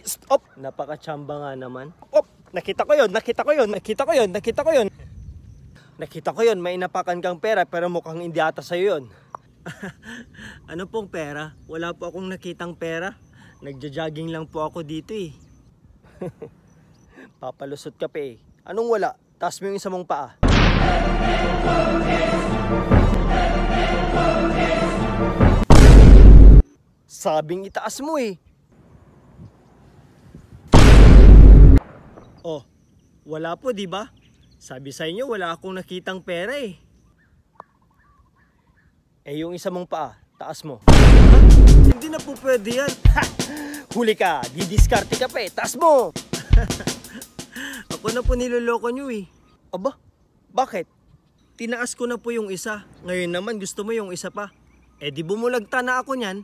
Stop! Napaka-tsamba nga naman. Op! Nakita ko yun. Nakita ko yun, may inapakan kang pera pero mukhang hindi ata sa'yo yun. Ano pong pera? Wala po akong nakitang pera. Nagja-jogging lang po ako dito eh. Papalusot ka pa eh. Anong wala? Taas mo yung isa mong paa. Sabing itaas mo eh. Oh, wala po di ba? Sabi sa inyo wala akong nakitang pera eh. Eh yung isa mong paa, taas mo. Ha? Hindi na po pwede yan. Ha! Huli ka, didiskarte ka pa eh. Taas mo! Ako na po niloloko nyo eh. Aba, bakit? Tinaas ko na po yung isa. Ngayon naman gusto mo yung isa pa. Eh di bumulagta na ako nyan.